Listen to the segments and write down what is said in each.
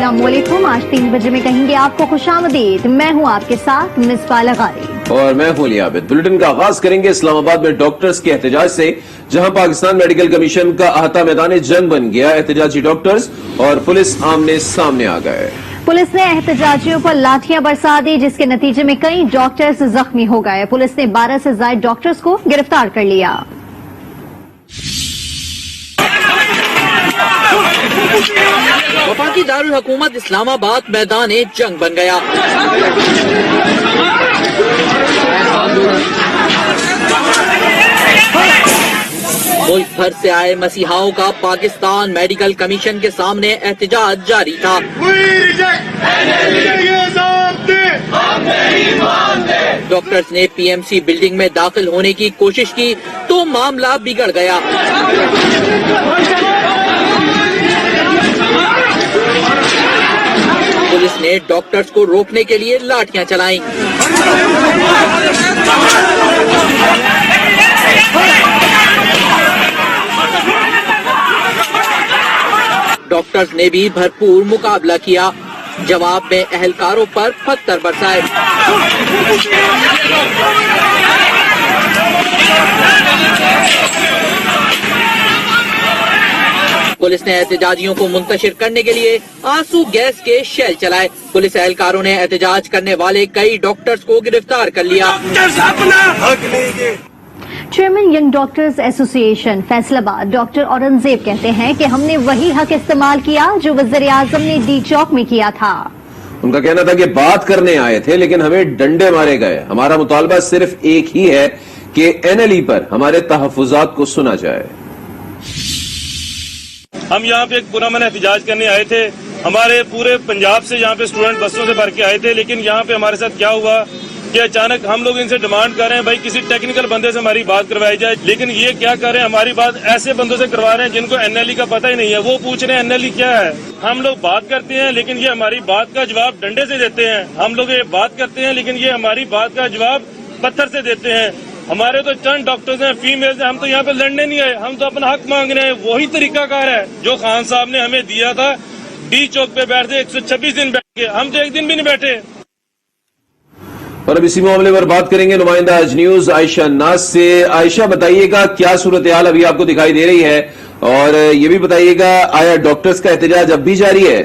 अस्सलाम वालेकुम। आज 3 बजे में कहेंगे आपको खुशामदीद। मैं हूँ आपके साथ मिसबा लगारी और मैं हूं अली आबिद। बुलेटिन का आगाज करेंगे इस्लामाबाद में डॉक्टर्स के एहतजाज से, जहां पाकिस्तान मेडिकल कमीशन का अहाता मैदान जंग बन गया। एहतजाजी डॉक्टर्स और पुलिस आमने सामने आ गए। पुलिस ने एहतजाजियों पर लाठियां बरसा दी, जिसके नतीजे में कई डॉक्टर्स जख्मी हो गए। पुलिस ने 12 से ज्यादा डॉक्टर्स को गिरफ्तार कर लिया। वफाकी दारुल हुकूमत इस्लामाबाद मैदान जंग बन गया। मुल्क भर से आए मसीहाओं का पाकिस्तान मेडिकल कमीशन के सामने एहतजाज जारी था। डॉक्टर्स ने पीएमसी बिल्डिंग में दाखिल होने की कोशिश की तो मामला बिगड़ गया। पुलिस ने डॉक्टर्स को रोकने के लिए लाठियां चलाईं। डॉक्टर्स ने भी भरपूर मुकाबला किया। जवाब में अहलकारों पर पत्थर बरसाए। पुलिस ने एहतजाजियों को मुंतशिर करने के लिए आंसू गैस के शेल चलाए। पुलिस एहलकारों ने एहतजाज करने वाले कई डॉक्टर्स को गिरफ्तार कर लिया। Chairman young doctors association Faisalabad doctor Aurangzeb कहते हैं कि हमने वही हक इस्तेमाल किया जो वज़ीर आज़म ने डी चौक में किया था। उनका कहना था कि बात करने आए थे लेकिन हमें डंडे मारे गए। हमारा मुतालबा सिर्फ एक ही है कि एनएलई पर हमारे तहफ़्फ़ुज़ात को सुना जाए। हम यहाँ पे एक पुरअमन एहतजाज करने आए थे। हमारे पूरे पंजाब से यहाँ पे स्टूडेंट बसों से भर के आए थे, लेकिन यहाँ पे हमारे साथ क्या हुआ कि अचानक हम लोग इनसे डिमांड कर रहे हैं भाई किसी टेक्निकल बंदे से हमारी बात करवाई जाए, लेकिन ये क्या कर रहे हैं, हमारी बात ऐसे बंदों से करवा रहे हैं जिनको एनएलई का पता ही नहीं है। वो पूछ रहे हैं एनएलई क्या है। हम लोग बात करते हैं लेकिन ये हमारी बात का जवाब डंडे से देते हैं। हम लोग ये बात करते हैं लेकिन ये हमारी बात का जवाब पत्थर से देते हैं। हमारे तो चंद डॉक्टर्स हैं, फीमेल्स हैं, हम तो यहाँ पे लड़ने नहीं आए, हम तो अपना हक मांग रहे हैं। वही तरीकाकार है जो खान साहब ने हमें दिया था। डी चौक पे बैठते 126 दिन बैठ के, हम तो एक दिन भी नहीं बैठे। और अब इसी मामले पर बात करेंगे नुमाइंदा आज न्यूज आयशा नाज से। आयशा, बताइएगा क्या सूरत हाल अभी आपको दिखाई दे रही है, और ये भी बताइएगा आया डॉक्टर्स का एहतजाज अब भी जारी है?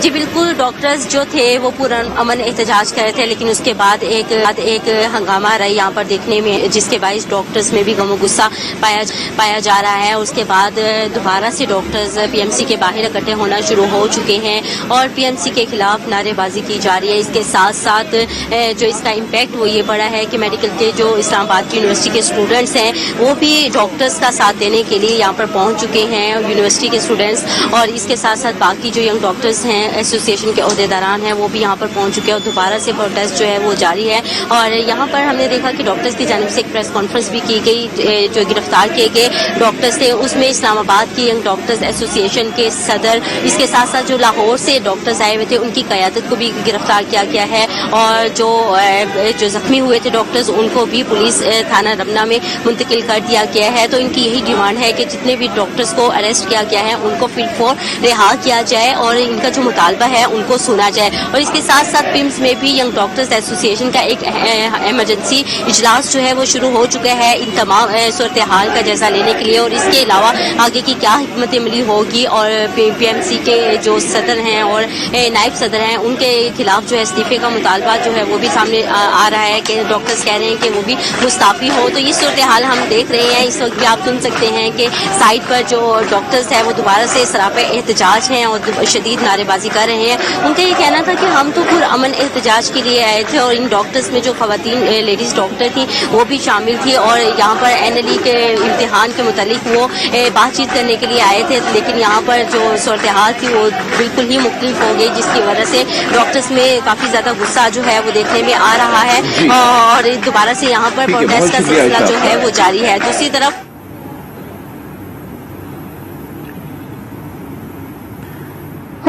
जी बिल्कुल, डॉक्टर्स जो थे वो पूरा अमन एहतजाज कर रहे थे, लेकिन उसके बाद एक हंगामा रहा यहाँ पर देखने में, जिसके बायस डॉक्टर्स में भी गम गुस्सा पाया जा रहा है। उसके बाद दोबारा से डॉक्टर्स पीएमसी के बाहर इकट्ठे होना शुरू हो चुके हैं और पीएमसी के खिलाफ नारेबाजी की जा रही है। इसके साथ साथ जो इसका इम्पैक्ट वो ये पड़ा है कि मेडिकल के जो इस्लामाबाद की यूनिवर्सिटी के स्टूडेंट्स हैं वो भी डॉक्टर्स का साथ देने के लिए यहाँ पर पहुँच चुके हैं, यूनिवर्सिटी के स्टूडेंट्स। और इसके साथ साथ बाकी जो यंग डॉक्टर्स हैं, एसोसिएशन के अहदेदारान हैं, वो भी यहाँ पर पहुंच चुके हैं और दोबारा से प्रोटेस्ट जो है वो जारी है। और यहाँ पर हमने देखा कि डॉक्टर्स की जानिब से एक प्रेस कॉन्फ्रेंस भी की गई। जो गिरफ्तार किए गए डॉक्टर्स थे उसमें इस्लामाबाद की यंग डॉक्टर्स एसोसिएशन के सदर, इसके साथ साथ जो लाहौर से डॉक्टर्स आए हुए थे उनकी क़यादत को भी गिरफ्तार किया गया है। और जो जख्मी हुए थे डॉक्टर्स उनको भी पुलिस थाना रमना में मुंतकिल कर दिया गया है। तो इनकी यही डिमांड है कि जितने भी डॉक्टर्स को अरेस्ट किया गया है उनको फिर फौर रिहा किया जाए और इनका जो मुतालबा है उनको सुना जाए। और इसके साथ साथ पिम्स में भी यंग डॉक्टर्स एसोसिएशन का एक इमरजेंसी इजलास जो है वो शुरू हो चुका है इन तमाम सूरत हाल का जायजा लेने के लिए। और इसके अलावा आगे की क्या हिकमत अमली होगी, और पीएमसी के जो सदर हैं और नायब सदर हैं उनके खिलाफ जो है इस्तीफे का मुतालबा जो है वो भी सामने आ रहा है कि डॉक्टर्स कह रहे हैं कि वो भी मुस्ताफी हो। तो ये सूरत हाल हम देख रहे हैं। इस वक्त भी आप सुन सकते हैं कि साइड पर जो डॉक्टर्स हैं वो दोबारा से सरापे एहतजाज हैं और शदीद नारेबाजी कर रहे हैं। उनका ये कहना था कि हम तो पुरअमन एहतजाज के लिए आए थे और इन डॉक्टर्स में जो खवातीन लेडीज डॉक्टर थी वो भी शामिल थी और यहाँ पर एनएलई के इम्तिहान के मुतालिक वो बातचीत करने के लिए आए थे। लेकिन यहाँ पर जो सूरत हाल थी वो बिल्कुल ही मुख्तलिफ हो गई, जिसकी वजह से डॉक्टर्स में काफी ज्यादा गुस्सा जो है वो देखने में आ रहा है और दोबारा से यहाँ पर प्रोटेस्ट का सिलसिला जो है वो जारी है। दूसरी तरफ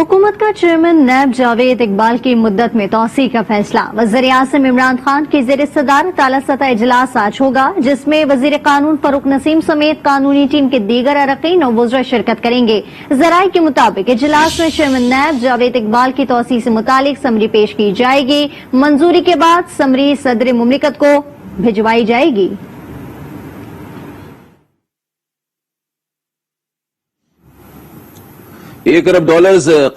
हुकूमत का चेयरमैन नैब जावेद इकबाल की मुद्दत में तोसी का फैसला। वज़ीर-ए-आज़म इमरान खान की ज़ेर सदारत आला सतह इजलास आज होगा, जिसमें वज़ीर कानून फारूक नसीम समेत कानूनी टीम के दीगर अरकान और वज़रा शिरकत करेंगे। ज़राए के मुताबिक इजलास में चेयरमैन नैब जावेद इकबाल की तोसी से मुतालिक समरी पेश की जाएगी। मंजूरी के बाद समरी सदर मुमलिकत को भिजवाई जाएगी। $1 अरब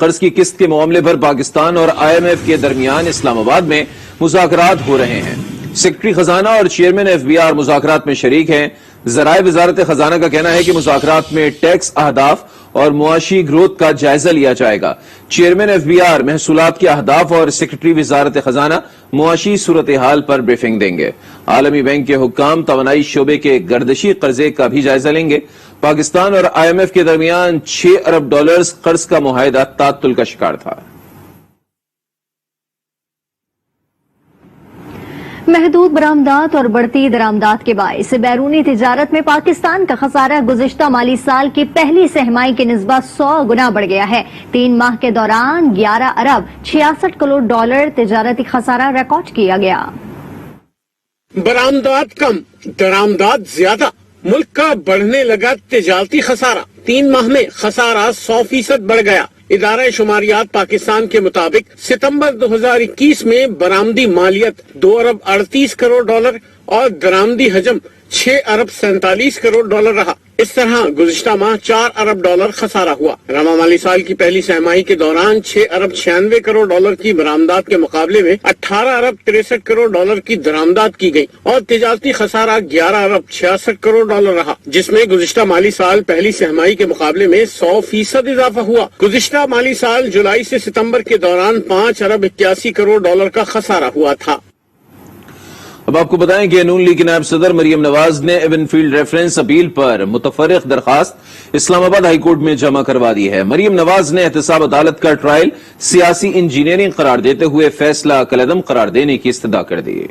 कर्ज की किस्त के मामले पर पाकिस्तान और IMF के दरमियान इस्लामाबाद में मुज़ाकरात हो रहे हैं। सेक्रेटरी खजाना और चेयरमैन FBR मुज़ाकरात में शरीक हैं। ज़राए वज़ारत खजाना का कहना है कि मुज़ाकरात में टैक्स अहदाफ और मुआशी ग्रोथ का जायजा लिया जाएगा। चेयरमैन FBR महसूलात के अहदाफ और सेक्रेटरी वज़ारत खजाना मुआशी सूरत हाल पर ब्रीफिंग देंगे। आलमी बैंक के हुक्काम तवानाई शोबे के गर्दशी कर्जे का भी जायजा लेंगे। पाकिस्तान और IMF के दरमियान $6 अरब कर्ज का मुआहिदा तातुल का शिकार था। महदूद बरामदात और बढ़ती दरामदात के बायस बैरूनी तिजारत में पाकिस्तान का खसारा गुज़िश्ता माली साल की पहली सहमाई की निस्बत 100 गुना बढ़ गया है। 3 माह के दौरान $11 अरब 66 करोड़ तिजारती खसारा रिकॉर्ड किया गया। बरामदात कम, दरामदात ज्यादा, मुल्क का बढ़ने लगा तिजारती खसारा। 3 माह में खसारा 100% बढ़ गया। इदारा शुमारियात पाकिस्तान के मुताबिक सितंबर 2021 में बरामदी मालियत $2 अरब 38 करोड़ और दरामदी हजम $6 अरब 47 करोड़ रहा। इस तरह गुज़िश्ता माह $4 अरब खसारा हुआ। रमा माली साल की पहली सहमाही के दौरान $6 अरब 96 करोड़ की बरामदात के मुकाबले में $18 अरब 63 करोड़ की दरामदात की गई और तिजारती खसारा $11 अरब 66 करोड़ रहा, जिसमें गुज़िश्ता माली साल पहली सहमाही के मुकाबले में 100% इजाफा हुआ। गुज़िश्ता माली साल जुलाई से सितंबर के दौरान $5 अरब 81 करोड़ का खसारा हुआ था। अब आपको बताएं कि नून लीग की नायब सदर मरियम नवाज ने एवनफील्ड रेफरेंस अपील पर मुतफर्रिक दरखास्त इस्लामाबाद हाई कोर्ट में जमा करवा दी है। मरियम नवाज ने एहतसाब अदालत का ट्रायल सियासी इंजीनियरिंग करार देते हुए फैसला कलअदम करार देने की इस्तदा कर दी।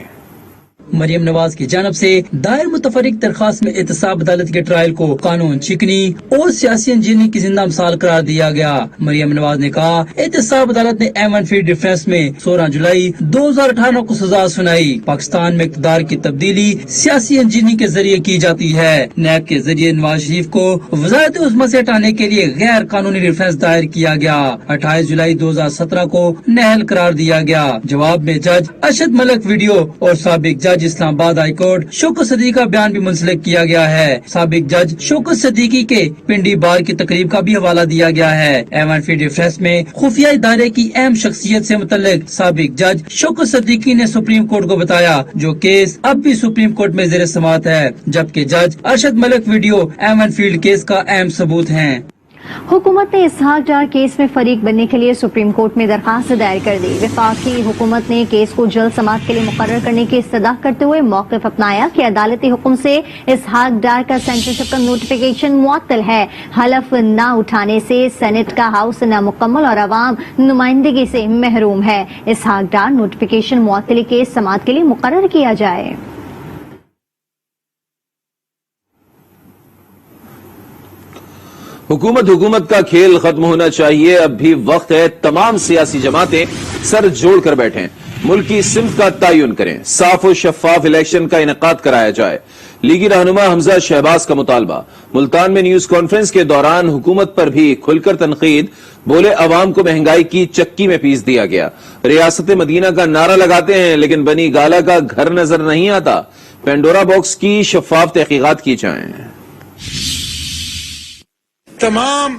मरियम नवाज की जानब से दायर मुतफरिक दरखास्त में एहतसाब अदालत के ट्रायल को कानून चिकनी और सियासी इंजीनियरिंग की जिंदा मिसाल करार दिया गया। मरियम नवाज ने कहा, एहतसाब अदालत ने एवनफील्ड डिफेंस में 16 जुलाई 2018 को सजा सुनाई। पाकिस्तान में इक़्तिदार की तब्दीली सियासी इंजीनियरिंग के जरिए की जाती है। नैब के जरिए नवाज शरीफ को वज़ारत उज़्मा से हटाने के लिए गैर कानूनी डिफेंस दायर किया गया। 28 जुलाई 2017 को नहल करार दिया गया। जवाब में जज अरशद मलिक वीडियो और साबिक जज इस्लामाबाद हाई कोर्ट शौकत सदीकी का बयान भी मुंसलिक किया गया है। साबिक जज शौकत सदीकी के पिंडी बार की तकरीब का भी हवाला दिया गया है। एवनफील्ड डिफेंस में खुफिया इदारे की अहम शख्सियत से मुतल्लिक साबिक जज शौकत सदीकी ने सुप्रीम कोर्ट को बताया, जो केस अब भी सुप्रीम कोर्ट में ज़ेर समाअत है, जबकि जज Arshad Malik video Avenfield case का अहम सबूत है। हुकूमत ने इसहाक डार केस में फरीक बनने के लिए सुप्रीम कोर्ट में दरखास्त दायर कर दी। वफाकी हुकूमत ने केस को जल्द समाअत के लिए मुकर्रर करने की इस्तदा करते हुए मौक़िफ़ अपनाया कि अदालती हुक्म से इसहाक डार का सेंसरशिप का नोटिफिकेशन मुअत्तल है। हलफ न उठाने से सेनेट का हाउस नामुकम्मल और अवाम नुमाइंदगी से महरूम है। इसहाक डार नोटिफिकेशन मुअत्तली के समाअत के लिए मुकर्रर किया जाए। हुकूमत का खेल खत्म होना चाहिए। अब भी वक्त है तमाम सियासी जमातें सर जोड़कर बैठें, मुल्क की सिमत का तयन करें, साफ और शफाफ इलेक्शन का इनेकाद कराया जाए। लीगी रहनुमा हमजा शहबाज का मुतालबा। मुल्तान में न्यूज कॉन्फ्रेंस के दौरान हुकूमत पर भी खुलकर तनकीद। बोले, अवाम को महंगाई की चक्की में पीस दिया गया। रियासत मदीना का नारा लगाते हैं लेकिन बनी गाला का घर नजर नहीं आता। पेंडोरा बॉक्स की शफाफ तहकीकात की जाए। तमाम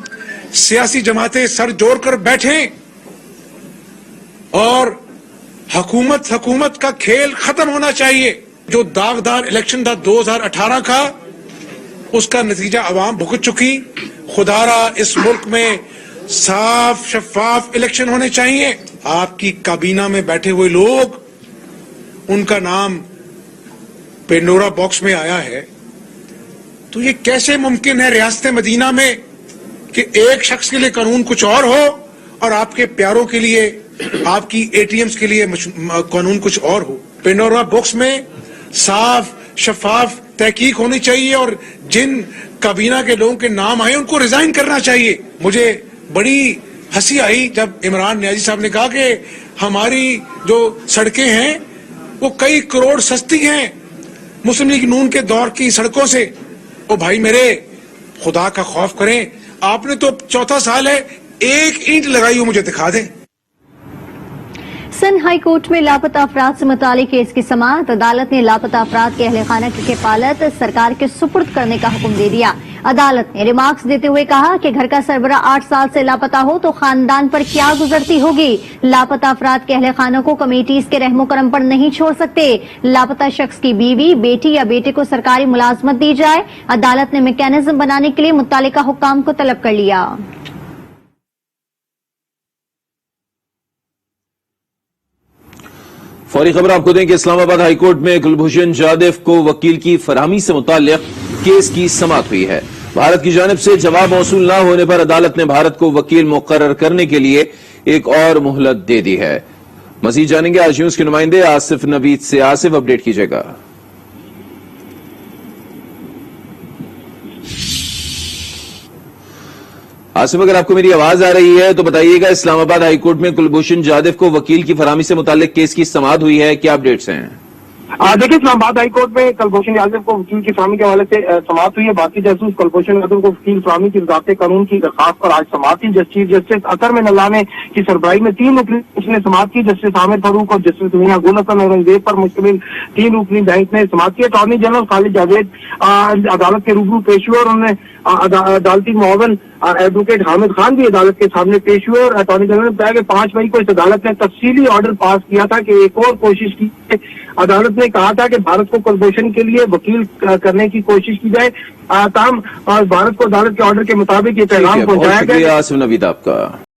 सियासी जमातें सर जोड़कर बैठें और हुकूमत का खेल खत्म होना चाहिए। जो दागदार इलेक्शन था 2018 का, उसका नतीजा अवाम भुगत चुकी। खुदारा इस मुल्क में साफ शफाफ इलेक्शन होने चाहिए। आपकी काबीना में बैठे हुए लोग, उनका नाम पेंडोरा बॉक्स में आया है, तो ये कैसे मुमकिन है रियासत मदीना में कि एक शख्स के लिए कानून कुछ और हो और आपके प्यारों के लिए, आपकी एटीएम्स के लिए कानून कुछ और हो। पेंडोरा बॉक्स में साफ शफाफ तहकीक होनी चाहिए और जिन काबीना के लोगों के नाम आए उनको रिजाइन करना चाहिए। मुझे बड़ी हंसी आई जब इमरान नियाजी साहब ने कहा कि हमारी जो सड़कें हैं वो कई करोड़ सस्ती हैं मुस्लिम लीग नून के दौर की सड़कों से। ओ भाई मेरे, खुदा का खौफ करें, आपने तो चौथा साल है, एक ईंट लगाई हो मुझे दिखा दें। सिंध हाई कोर्ट में लापता अफराद से मुतालिक केस की समाअत। अदालत ने लापता अफराद के अहले खाना की किफालत सरकार के सुपुर्द करने का हुक्म दे दिया। अदालत ने रिमार्क्स देते हुए कहा कि घर का सरबरा 8 साल से लापता हो तो खानदान पर क्या गुजरती होगी। लापता अफराद के अहले खानों को कमेटीज के रहमो करम पर नहीं छोड़ सकते। लापता शख्स की बीवी, बेटी या बेटे को सरकारी मुलाजमत दी जाए। अदालत ने मैकेनिज्म बनाने के लिए मुत्तलिका हुक्काम को तलब कर लिया। फौरी खबर आपको दें कि इस्लामाबाद हाईकोर्ट में कुलभूषण जाधव को वकील की फरहमी से मुताल्लिक केस की समाअत हुई है। भारत की जानिब से जवाब मौसूल न होने पर अदालत ने भारत को वकील मुकर्रर करने के लिए एक और मोहलत दे दी है। मजीद जानेंगे आज न्यूज के नुमाइंदे आसिफ नवीद से। आसिफ, अपडेट कीजिएगा। आसिफ, अगर आपको मेरी आवाज आ रही है तो बताइएगा, इस्लामाबाद हाईकोर्ट में कुलभूषण जाधव को वकील की फरहमी से मुताल्लिक केस की समाअत हुई है, क्या अपडेट्स हैं? देखिए, इस्लामाबाद हाईकोर्ट में कुलभूषण यादव को वकील की फरहमी के हवाले से समाअत हुई है। भारतीय जासूस कुलभूषण यादव को वकील फरहमी की वजारत कानून की दरखास्त पर आज समाअत हुई। चीफ जस्टिस अतर में नल्लाने की सरबराही में 3 रुकनी ने समाअत की। जस्टिस आमिर फारूक और जस्टिस मियां गुल हसन औरंगजेब पर मुश्तमिल 3 रुकनी बेंच ने समाअत की। अटॉर्नी जनरल खालिद जावेद अदालत के रूबरू पेश हुए और उन्होंने अदालती मुआवन एडवोकेट हामिद खान भी अदालत के सामने पेश हुए। और अटॉर्नी जनरल ने बताया कि 5 मई को इस अदालत ने तफसीली ऑर्डर पास किया था कि एक और कोशिश की। अदालत ने कहा था कि भारत को कुलभूषण के लिए वकील करने की कोशिश की जाए। ताहम भारत को अदालत के ऑर्डर के मुताबिक ये पैगाम पहुंचाया गया। आसिफ नवीद आपका।